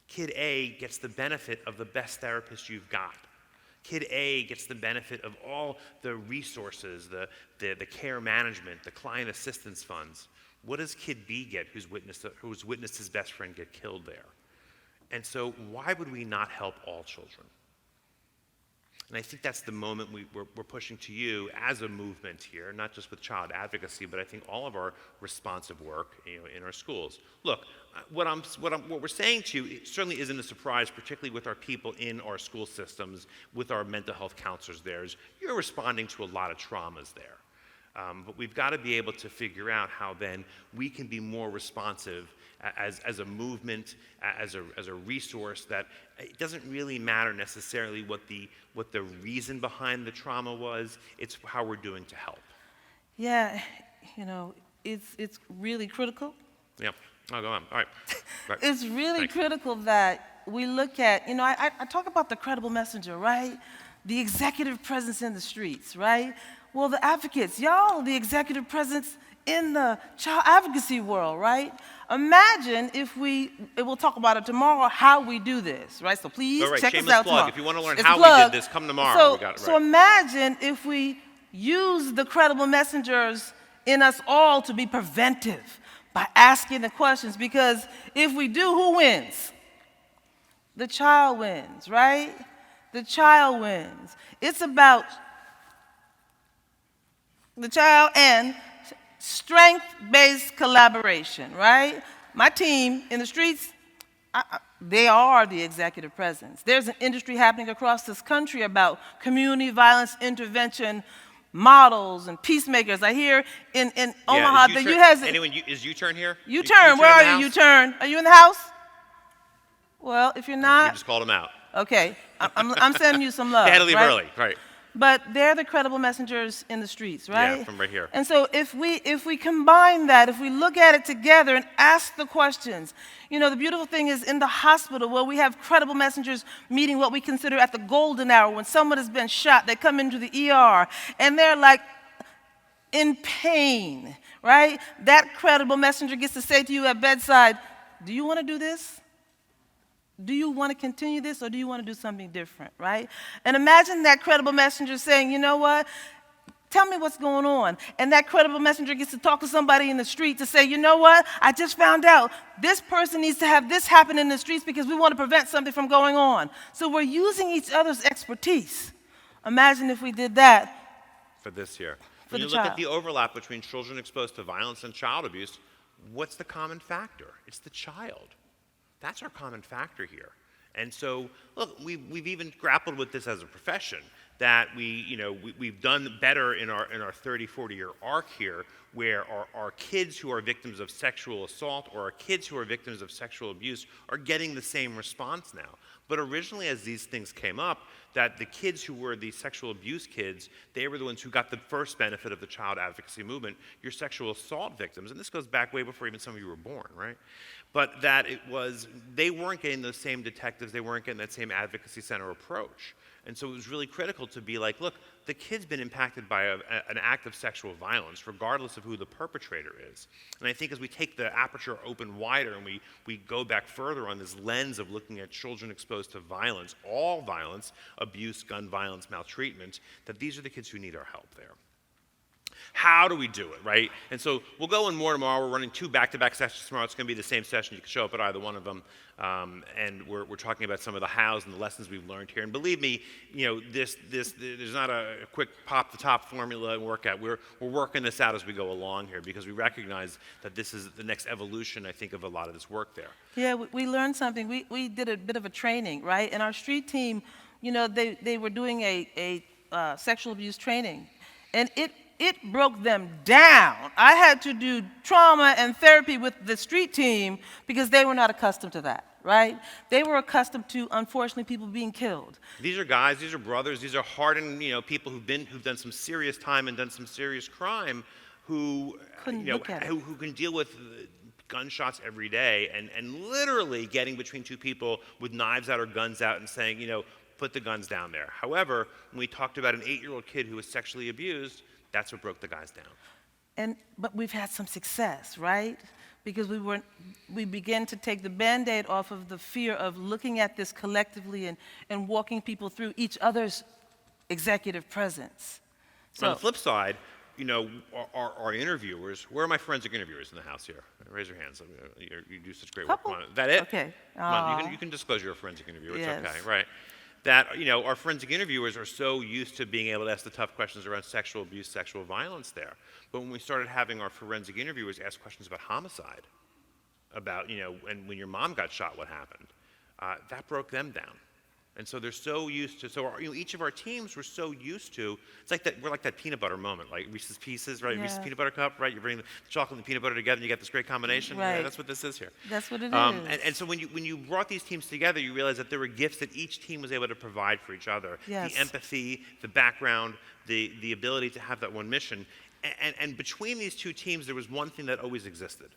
Kid A gets the benefit of the best therapist you've got. Kid A gets the benefit of all the resources, the care management, the client assistance funds. What does kid B get who's witnessed his best friend get killed there? And so why would we not help all children? And I think that's the moment we're pushing to you as a movement here, not just with child advocacy, but I think all of our responsive work in our schools. Look, what we're saying to you certainly isn't a surprise, particularly with our people in our school systems, with our mental health counselors there, is you're responding to a lot of traumas there. But we've got to be able to figure out how then we can be more responsive as a movement, as a resource, that it doesn't really matter necessarily what the reason behind the trauma was, it's how we're doing to help. Yeah, it's really critical. Yeah, go on, all right. Right. It's really Thanks. critical that we look at, I talk about the credible messenger, right? The executive presence in the streets, right? Well, the advocates, y'all, the executive presence in the child advocacy world, right? Imagine if we'll talk about it tomorrow, how we do this, right? So please check us out tomorrow. If you want to learn It's how a plug. we did this, come tomorrow. We got it right. So imagine if we use the credible messengers in us all to be preventive by asking the questions, because if we do, who wins? The child wins, right? The child wins. It's about the child and strength-based collaboration, right? My team in the streets, they are the executive presence. There's an industry happening across this country about community violence intervention models and peacemakers. I hear in Omaha that you has... Anyone, is U-Turn here? U-Turn, where are you, U-Turn? Are you in the house? Well, if you're not... You just called him out. Okay, I'm sending you some love. They had to leave right? early, right. But they're the credible messengers in the streets, right? Yeah, from right here. And so if we combine that, if we look at it together and ask the questions, the beautiful thing is in the hospital where we have credible messengers meeting what we consider at the golden hour, when someone has been shot, they come into the ER and they're like in pain, right? That credible messenger gets to say to you at bedside, do you want to do this? Do you want to continue this, or do you want to do something different, right? And imagine that credible messenger saying, you know what, tell me what's going on. And that credible messenger gets to talk to somebody in the street to say, you know what, I just found out this person needs to have this happen in the streets because we want to prevent something from going on. So we're using each other's expertise. Imagine if we did that. For this here. For When the you look child. at the overlap between children exposed to violence and child abuse, what's the common factor? It's the child. That's our common factor here. And so, look, we've even grappled with this as a profession, that we've done better in our 30, 40-year arc here, where our kids who are victims of sexual assault or our kids who are victims of sexual abuse are getting the same response now. But originally, as these things came up, that the kids who were the sexual abuse kids, they were the ones who got the first benefit of the child advocacy movement, your sexual assault victims, and this goes back way before even some of you were born, right? But that they weren't getting those same detectives, they weren't getting that same advocacy center approach. And so it was really critical to be like, look, the kid's been impacted by an act of sexual violence, regardless of who the perpetrator is. And I think as we take the aperture open wider and we go back further on this lens of looking at children exposed to violence, all violence, abuse, gun violence, maltreatment, that these are the kids who need our help there. How do we do it, right? And so we'll go in more tomorrow. We're running 2 back-to-back sessions tomorrow. It's going to be the same session. You can show up at either one of them. And we're talking about some of the hows and the lessons we've learned here. And believe me, there's not a quick pop-the-top formula and workout. We're working this out as we go along here because we recognize that this is the next evolution, I think, of a lot of this work there. Yeah, we learned something. We did a bit of a training, right? And our street team, they were doing a sexual abuse training. And it broke them down. I had to do trauma and therapy with the street team because they were not accustomed to that, right? They were accustomed to, unfortunately, people being killed. These are guys, these are brothers, these are hardened, people who've done some serious time and done some serious crime, who Couldn't look at it. who can deal with gunshots every day and literally getting between two people with knives out or guns out and saying, put the guns down there. However, when we talked about an 8-year-old kid who was sexually abused, that's what broke the guys down. But we've had some success, right? Because we began to take the Band-Aid off of the fear of looking at this collectively and walking people through each other's executive presence. On the flip side, our interviewers, where are my forensic interviewers in the house here? Raise your hands. You do such great work. Couple. Come on. Is that it? Okay. Come on. You can disclose you're a forensic interviewer. It's Yes. okay, right? That, our forensic interviewers are so used to being able to ask the tough questions around sexual abuse, sexual violence there. But when we started having our forensic interviewers ask questions about homicide, about, and when your mom got shot, what happened, that broke them down. And so they're so used to, each of our teams were so used to, it's like that, we're like that peanut butter moment, like Reese's Pieces, right? Yeah. Reese's peanut butter cup, right? You bring the chocolate and the peanut butter together and you get this great combination. Right. Yeah, that's what this is here. That's what it is. And so when you brought these teams together, you realized that there were gifts that each team was able to provide for each other. Yes. The empathy, the background, the ability to have that one mission. And between these two teams, there was one thing that always existed.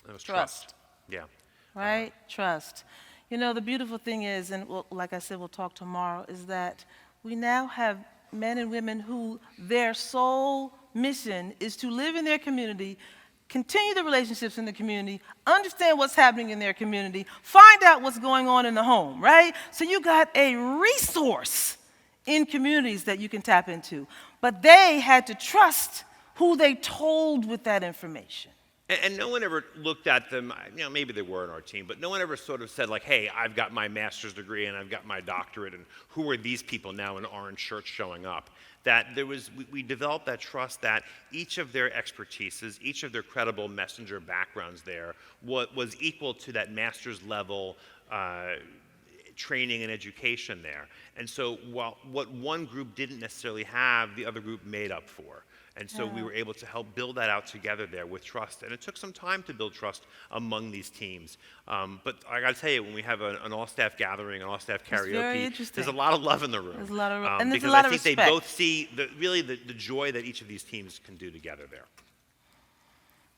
That was trust. Yeah. Right? Trust. The beautiful thing is, and like I said, we'll talk tomorrow, is that we now have men and women who their sole mission is to live in their community, continue the relationships in the community, understand what's happening in their community, find out what's going on in the home, right? So you got a resource in communities that you can tap into. But they had to trust who they told with that information. And no one ever looked at them, maybe they were on our team, but no one ever sort of said like, hey, I've got my master's degree and I've got my doctorate, and who are these people now in orange shirts showing up? That we developed that trust that each of their expertises, each of their credible messenger backgrounds there was equal to that master's level training and education there. And so what one group didn't necessarily have, the other group made up for. And so we were able to help build that out together there with trust. And it took some time to build trust among these teams. But I got to tell you, when we have an all-staff gathering, an all-staff karaoke, there's a lot of love in the room. There's a lot of and there's because a lot I of think respect. they both see the joy that each of these teams can do together there.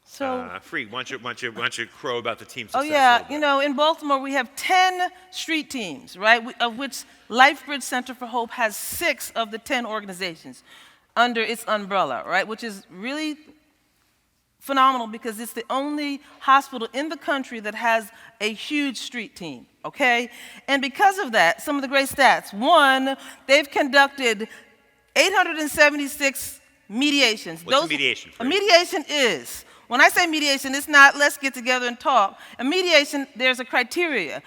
So, Free, why don't you crow about the team oh success? yeah, in Baltimore we have 10 street teams, right? Of which LifeBridge Center for Hope has 6 of the 10 organizations under its umbrella, right? Which is really phenomenal because it's the only hospital in the country that has a huge street team, okay? And because of that, some of the great stats. 1, they've conducted 876 mediations. What's a mediation? A mediation is, when I say mediation, it's not let's get together and talk. A mediation, there's a criteria.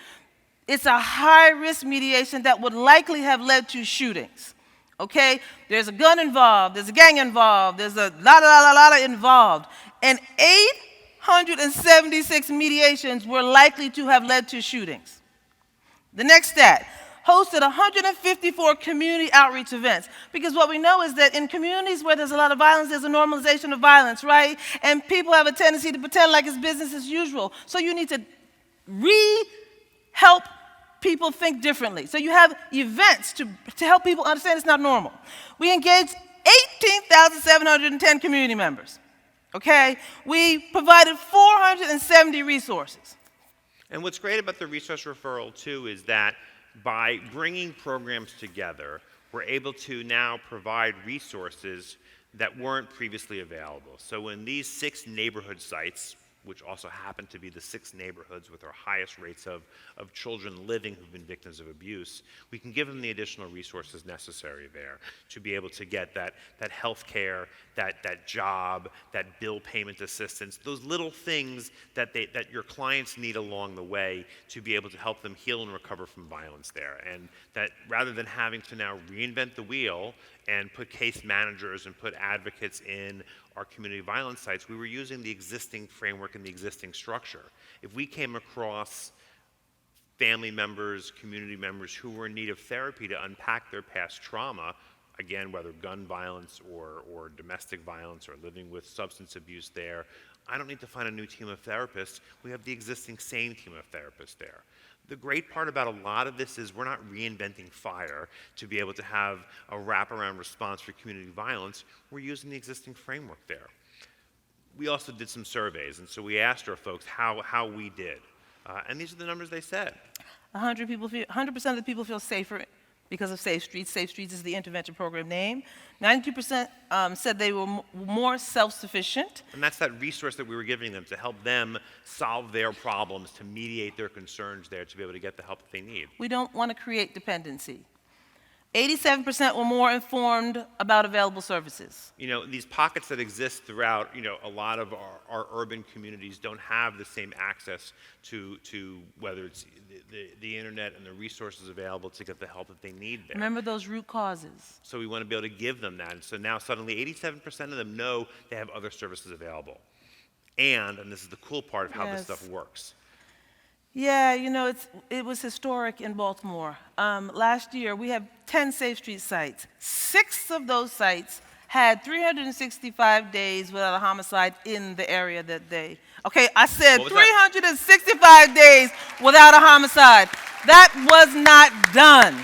It's a high-risk mediation that would likely have led to shootings. Okay, there's a gun involved, there's a gang involved, there's a lot involved. And 876 mediations were likely to have led to shootings. The next stat, hosted 154 community outreach events. Because what we know is that in communities where there's a lot of violence, there's a normalization of violence, right? And people have a tendency to pretend like it's business as usual. So you need to help people think differently. So you have events to help people understand it's not normal. We engaged 18,710 community members, okay? We provided 470 resources. And what's great about the resource referral, too, is that by bringing programs together, we're able to now provide resources that weren't previously available. So in these 6 neighborhood sites, which also happen to be the 6 neighborhoods with our highest rates of children living who've been victims of abuse, we can give them the additional resources necessary there to be able to get that health care, that job, that bill payment assistance, those little things that your clients need along the way to be able to help them heal and recover from violence there. And that rather than having to now reinvent the wheel and put case managers and put advocates in our community violence sites, we were using the existing framework and the existing structure. If we came across family members, community members who were in need of therapy to unpack their past trauma, Again, whether gun violence or domestic violence or living with substance abuse there, I don't need to find a new team of therapists. We have the existing same team of therapists there. The great part about a lot of this is we're not reinventing fire to be able to have a wraparound response for community violence. We're using the existing framework there. We also did some surveys, and so we asked our folks how we did. And these are the numbers they said. 100% of the people feel safer because of Safe Streets. Safe Streets is the intervention program name. 92% said they were more self-sufficient. And that's that resource that we were giving them to help them solve their problems, to mediate their concerns there, to be able to get the help that they need. We don't want to create dependency. 87% were more informed about available services. You know, these pockets that exist throughout, you know, a lot of our urban communities don't have the same access to whether it's the internet and the resources available to get the help that they need there. Remember those root causes. So we want to be able to give them that. And so now suddenly 87% of them know they have other services available. And this is the cool part of how this stuff works. Yeah, you know, it was historic in Baltimore. Last year, we have 10 Safe Street sites. 6 of those sites had 365 days without a homicide in the area that they... Okay, I said 365 days without a homicide. That was not done,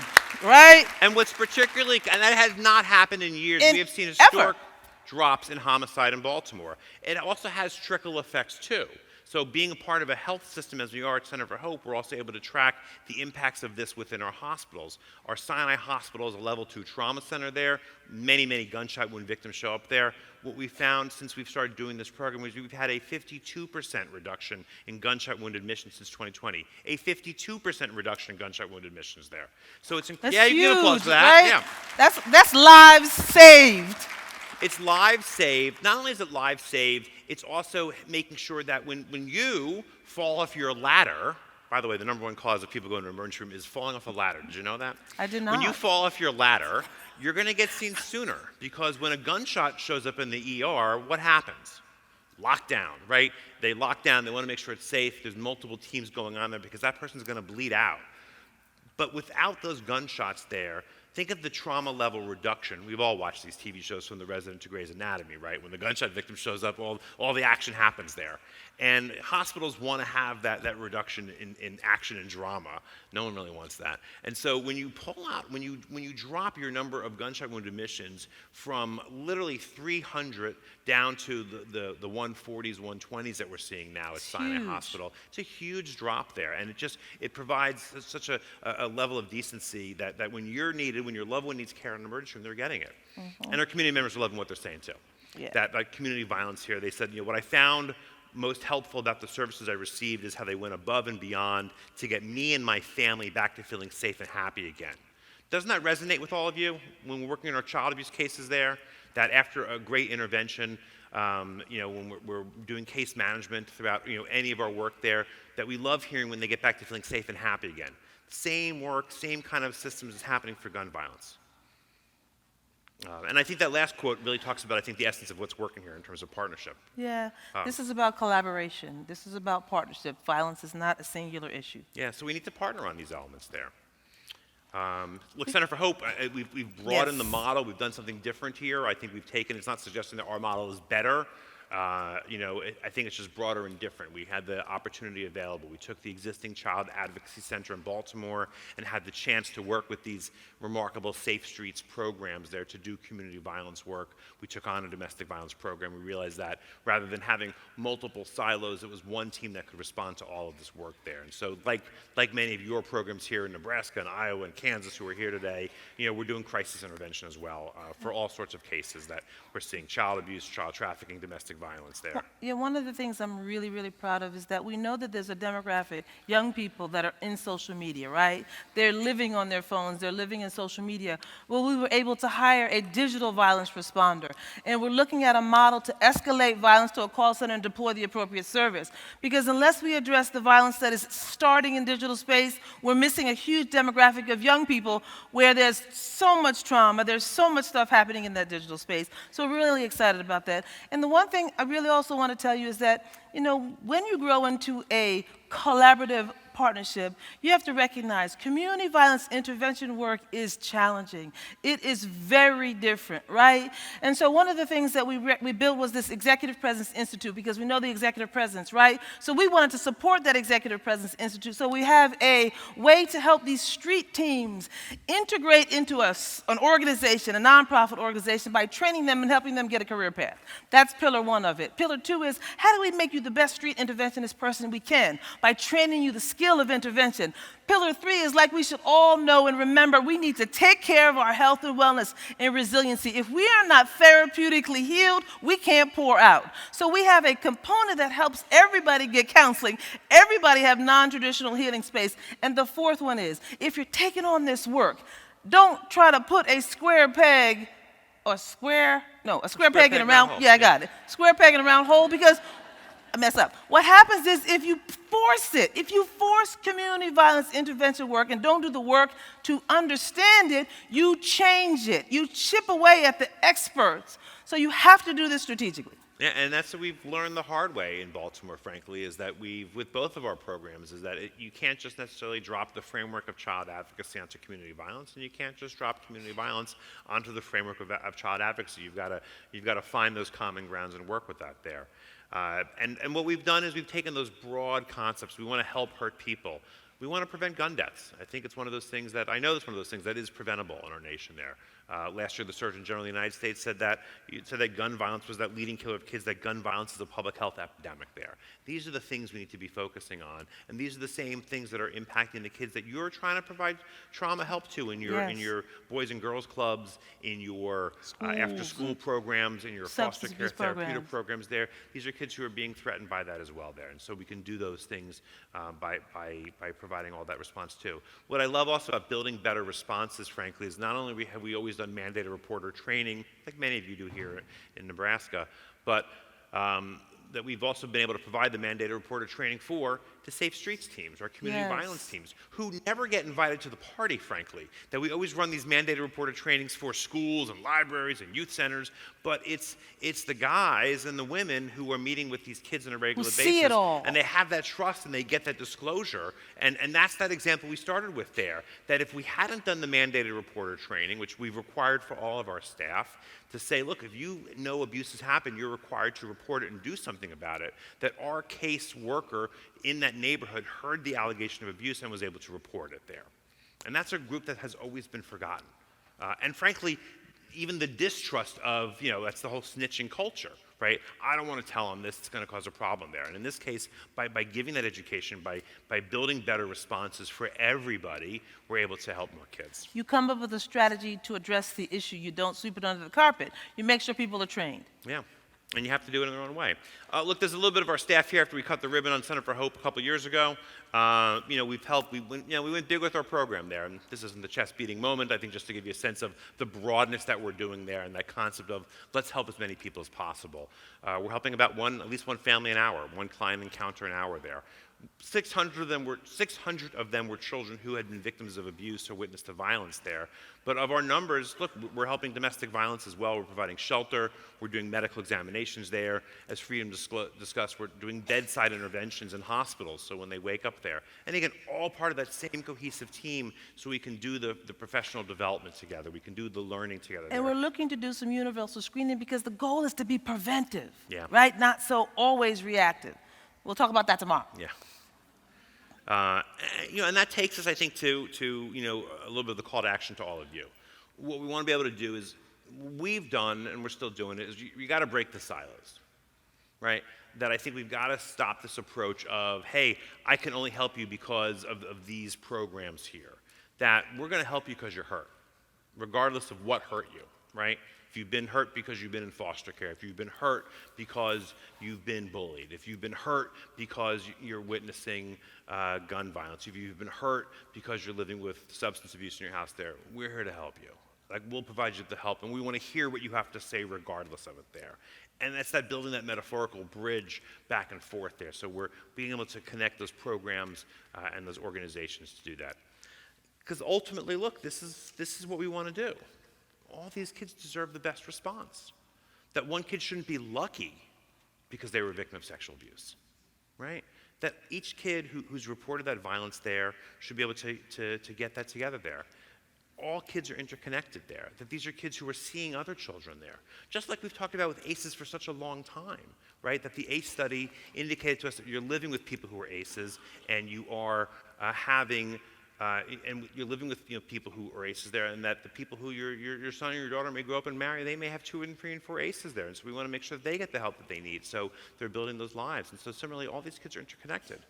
right? And what's particularly... And that has not happened in years. We have seen historic drops in homicide in Baltimore. It also has trickle effects, too. So being a part of a health system as we are at Center for Hope, we're also able to track the impacts of this within our hospitals. Our Sinai Hospital is a level 2 trauma center there. Many, many gunshot wound victims show up there. What we found since we've started doing this program is we've had a 52% reduction in gunshot wound admissions since 2020. A 52% reduction in gunshot wound admissions there. So it's That's yeah, you huge, can applause for that. Right? Yeah. That's lives saved. It's lives saved. Not only is it lives saved, it's also making sure that when you fall off your ladder, by the way, the #1 cause of people going to an emergency room is falling off a ladder. Did you know that? I did not. When you fall off your ladder, you're going to get seen sooner because when a gunshot shows up in the ER, what happens? Lockdown, right? They lock down. They want to make sure it's safe. There's multiple teams going on there because that person's going to bleed out. But without those gunshots there, think of the trauma level reduction. We've all watched these TV shows from The Resident to Grey's Anatomy, right? When the gunshot victim shows up, all the action happens there. And hospitals want to have that reduction in action and drama. No one really wants that. And so when you pull out, when you drop your number of gunshot wound admissions from literally 300 down to the 140s, 120s that we're seeing now at Sinai Hospital, it's a huge drop there. And it provides such a level of decency that when you're needed, when your loved one needs care in an emergency room, they're getting it. And our community members are loving what they're saying too. Yeah. That community violence here, they said, you know, what I found most helpful about the services I received is how they went above and beyond to get me and my family back to feeling safe and happy again. Doesn't that resonate with all of you when we're working on our child abuse cases there? That after a great intervention, you know, when we're doing case management throughout, you know, any of our work there, that we love hearing when they get back to feeling safe and happy again. Same work, same kind of systems is happening for gun violence. And I think that last quote really talks about, I think, the essence of what's working here in terms of partnership. Yeah, this is about collaboration. This is about partnership. Violence is not a singular issue. Yeah, so we need to partner on these elements there. Look, Center for Hope, we've broadened the model. We've done something different here. I think we've taken, it's not suggesting that our model is better. You know, I think it's just broader and different. We had the opportunity available. We took the existing Child Advocacy Center in Baltimore and had the chance to work with these remarkable Safe Streets programs there to do community violence work. We took on a domestic violence program. We realized that rather than having multiple silos, it was one team that could respond to all of this work there. And so like many of your programs here in Nebraska and Iowa and Kansas who are here today, you know, we're doing crisis intervention as well for all sorts of cases that we're seeing: child abuse, child trafficking, domestic violence there. Yeah, one of the things I'm really, really proud of is that we know that there's a demographic, young people that are in social media, right? They're living on their phones, they're living in social media. Well, we were able to hire a digital violence responder, and we're looking at a model to escalate violence to a call center and deploy the appropriate service. Because unless we address the violence that is starting in digital space, we're missing a huge demographic of young people where there's so much trauma, there's so much stuff happening in that digital space. So we're really excited about that. And the one thing I really also want to tell you is that, you know, when you grow into a collaborative partnership, you have to recognize community violence intervention work is challenging. It is very different, right? And so one of the things that we built was this Executive Presence Institute, because we know the executive presence, right? So we wanted to support that Executive Presence Institute. So we have a way to help these street teams integrate into an organization, a nonprofit organization, by training them and helping them get a career path. That's pillar one of it. Pillar two is, how do we make you the best street interventionist person we can? By training you the skill of intervention. Pillar three is, like we should all know and remember, we need to take care of our health and wellness and resiliency. If we are not therapeutically healed, we can't pour out. So we have a component that helps everybody get counseling, everybody have non-traditional healing space. And the fourth one is, if you're taking on this work, don't try to put a square peg or a square peg in a round, hole. yeah, I got it. Square peg in a round hole, because I mess up. What happens is, if you force community violence intervention work and don't do the work to understand it, you change it. You chip away at the experts. So you have to do this strategically. Yeah, and that's what we've learned the hard way in Baltimore, frankly, is that with both of our programs, is that you can't just necessarily drop the framework of child advocacy onto community violence, and you can't just drop community violence onto the framework of child advocacy. You've got to find those common grounds and work with that there. And what we've done is we've taken those broad concepts. We want to help hurt people. We want to prevent gun deaths. I think it's one of those things that, I know it's one of those things that is preventable in our nation there. Last year, the Surgeon General of the United States said that gun violence was that leading killer of kids, that gun violence is a public health epidemic there. These are the things we need to be focusing on, and these are the same things that are impacting the kids that you're trying to provide trauma help to in your boys and girls clubs, in your after-school programs, in your foster care therapeutic programs there. These are kids who are being threatened by that as well there, and so we can do those things by providing all that response too. What I love also about building better responses, frankly, is not only have we always done mandated reporter training, like many of you do here in Nebraska, but that we've also been able to provide the mandated reporter training to Safe Streets teams, our community violence teams, who never get invited to the party, frankly. That we always run these mandated reporter trainings for schools and libraries and youth centers, but it's the guys and the women who are meeting with these kids on a regular basis. See it all. And they have that trust and they get that disclosure. And that's that example we started with there, that if we hadn't done the mandated reporter training, which we've required for all of our staff, to say, look, if you know abuse has happened, you're required to report it and do something about it, that our case worker in that neighborhood heard the allegation of abuse and was able to report it there. And that's a group that has always been forgotten. And frankly, even the distrust of, that's the whole snitching culture, right? I don't want to tell them this, it's going to cause a problem there. And in this case, by giving that education, by building better responses for everybody, we're able to help more kids. You come up with a strategy to address the issue. You don't sweep it under the carpet. You make sure people are trained. Yeah. And you have to do it in their own way. Look, there's a little bit of our staff here after we cut the ribbon on Center for Hope a couple years ago. We've helped. We went big with our program there. And this isn't the chest-beating moment. I think just to give you a sense of the broadness that we're doing there and that concept of let's help as many people as possible. We're helping about at least one family an hour, one client encounter an hour there. 600 of them were children who had been victims of abuse or witnessed to violence there. But of our numbers, look, we're helping domestic violence as well. We're providing shelter. We're doing medical examinations there. As Freedom discussed, we're doing bedside interventions in hospitals, so when they wake up there. And again, all part of that same cohesive team, so we can do the professional development together. We can do the learning together. And we're looking to do some universal screening because the goal is to be preventive, yeah, right? Not so always reactive. We'll talk about that tomorrow. Yeah. And that takes us, I think, to a little bit of the call to action to all of you. What we want to be able to do is, we've done, and we're still doing it, is you got to break the silos, right? That I think we've got to stop this approach of, hey, I can only help you because of these programs here. That we're going to help you because you're hurt, regardless of what hurt you, right? If you've been hurt because you've been in foster care, if you've been hurt because you've been bullied, if you've been hurt because you're witnessing gun violence, if you've been hurt because you're living with substance abuse in your house there, we're here to help you. Like, we'll provide you the help, and we want to hear what you have to say regardless of it there. And that's that building that metaphorical bridge back and forth there. So we're being able to connect those programs and those organizations to do that. Because ultimately, look, this is what we want to do. All these kids deserve the best response. That one kid shouldn't be lucky because they were a victim of sexual abuse, right? That each kid who's reported that violence there should be able to get that together there. All kids are interconnected there, that these are kids who are seeing other children there. Just like we've talked about with ACEs for such a long time, right? That the ACE study indicated to us that you're living with people who are ACEs, and you are and you're living with people who are ACEs there, and that the people who your son or your daughter may grow up and marry, they may have 2 and 3 and 4 ACEs there, and so we want to make sure that they get the help that they need, so they're building those lives. And so similarly, all these kids are interconnected,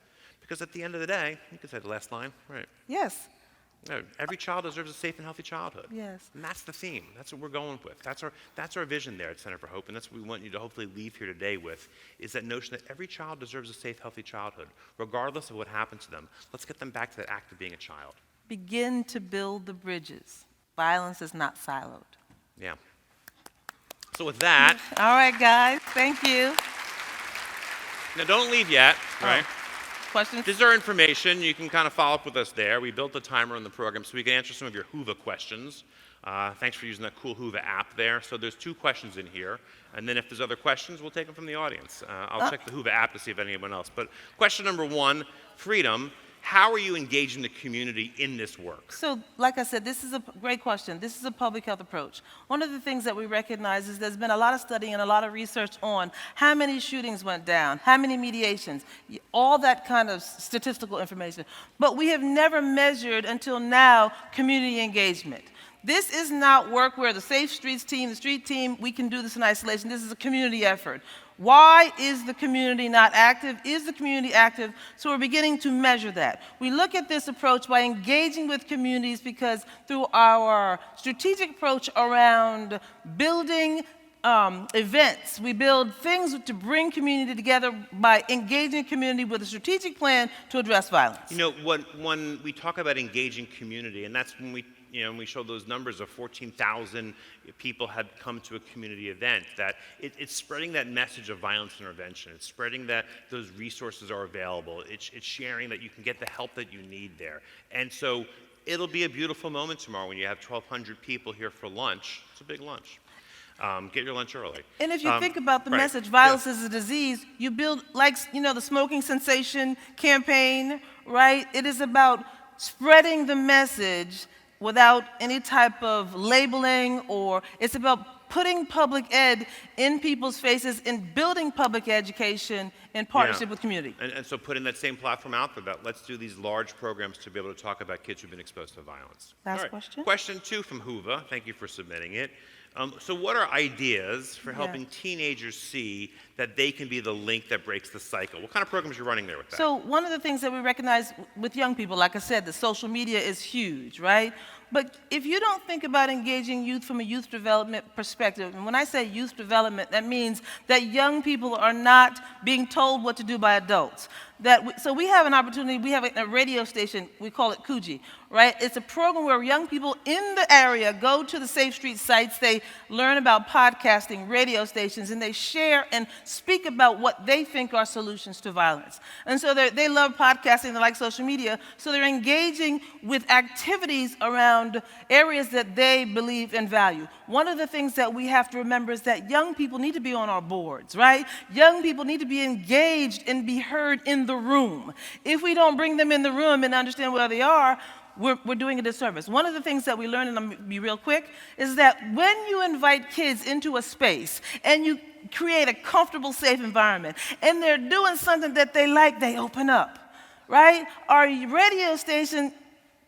because at the end of the day, you could say the last line, right? Yes. No, every child deserves a safe and healthy childhood. Yes. And that's the theme. That's what we're going with. That's our vision there at Center for Hope, and that's what we want you to hopefully leave here today with, is that notion that every child deserves a safe, healthy childhood, regardless of what happened to them. Let's get them back to that act of being a child. Begin to build the bridges. Violence is not siloed. Yeah. So with that... All right, guys. Thank you. Now, don't leave yet, right? Questions? This is our information. You can kind of follow up with us there. We built the timer in the program so we can answer some of your Whova questions. Thanks for using that cool Whova app there. So there's 2 questions in here. And then if there's other questions, we'll take them from the audience. I'll check the Whova app to see if anyone else. But question number 1, Freedom. How are you engaging the community in this work? So, like I said, this is a great question. This is a public health approach. One of the things that we recognize is there's been a lot of study and a lot of research on how many shootings went down, how many mediations, all that kind of statistical information. But we have never measured until now community engagement. This is not work where the Safe Streets team, the street team, we can do this in isolation. This is a community effort. Why is the community not active? Is the community active? So we're beginning to measure that. We look at this approach by engaging with communities because through our strategic approach around building events, we build things to bring community together by engaging community with a strategic plan to address violence. You know, when we talk about engaging community, and that's when we show those numbers of 14,000 people had come to a community event, that it's spreading that message of violence intervention. It's spreading that those resources are available. It's sharing that you can get the help that you need there. And so it'll be a beautiful moment tomorrow when you have 1,200 people here for lunch. It's a big lunch. Get your lunch early. And if you think about the message, violence is a disease, you build, like, the smoking cessation campaign, right? It is about spreading the message without any type of labeling, or it's about putting public ed in people's faces and building public education in partnership with community. And so putting that same platform out there, that let's do these large programs to be able to talk about kids who've been exposed to violence. Last question. Question 2 from Whova. Thank you for submitting it. So what are ideas for helping teenagers see that they can be the link that breaks the cycle? What kind of programs are you running there with that? So one of the things that we recognize with young people, like I said, the social media is huge, right? But if you don't think about engaging youth from a youth development perspective, and when I say youth development, that means that young people are not being told what to do by adults. So we have an opportunity, we have a radio station, we call it Coogee, right? It's a program where young people in the area go to the Safe Street sites, they learn about podcasting, radio stations, and they share and speak about what they think are solutions to violence. And so they love podcasting, they like social media, so they're engaging with activities around areas that they believe and value. One of the things that we have to remember is that young people need to be on our boards, right? Young people need to be engaged and be heard in the room. If we don't bring them in the room and understand where they are, we're doing a disservice. One of the things that we learned, and I'm going to be real quick, is that when you invite kids into a space and you create a comfortable, safe environment, and they're doing something that they like, they open up, right? Our radio station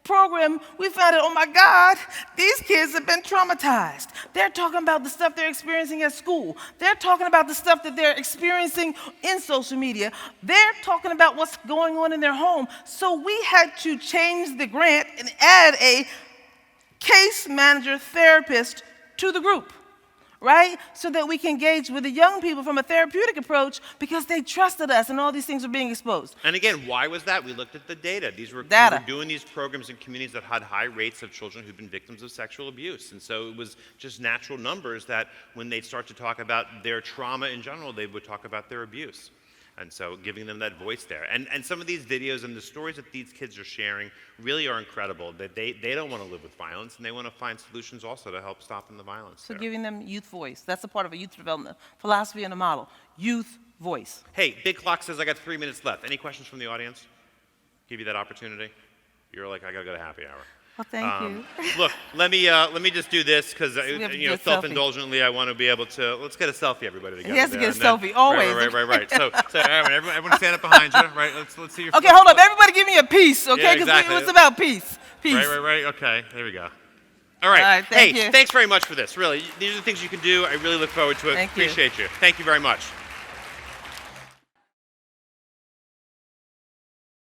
program, we found out, oh my God, these kids have been traumatized. They're talking about the stuff they're experiencing at school. They're talking about the stuff that they're experiencing in social media. They're talking about what's going on in their home. So we had to change the grant and add a case manager therapist to the group, right? So that we can engage with the young people from a therapeutic approach because they trusted us and all these things are being exposed. And again, why was that? We looked at the data. We were doing these programs in communities that had high rates of children who've been victims of sexual abuse. And so it was just natural numbers that when they'd start to talk about their trauma in general, they would talk about their abuse. And so giving them that voice there. And some of these videos and the stories that these kids are sharing really are incredible, that they don't want to live with violence, and they want to find solutions also to help stopping the violence So there. giving them youth voice. That's a part of a youth development philosophy and a model. Youth voice. Hey, Big Clock says I got 3 minutes left. Any questions from the audience? Give you that opportunity? You're like, I got to go to happy hour. Well, thank you. Look, let me just do this because we have to you know, do a selfie. self-indulgently, I want to be able to. Let's get a selfie, everybody together. He has to there, get a and selfie, always. Right. So everyone stand up behind you, right? Let's see your. Okay, hold up. Everybody give me a piece, okay? Yeah, Because exactly. it's about peace. Peace. Right. Okay, there we go. All right. All right, thank hey, you. thanks very much for this. Really, these are the things you can do. I really look forward to it. Thank you. Appreciate you. Thank you very much.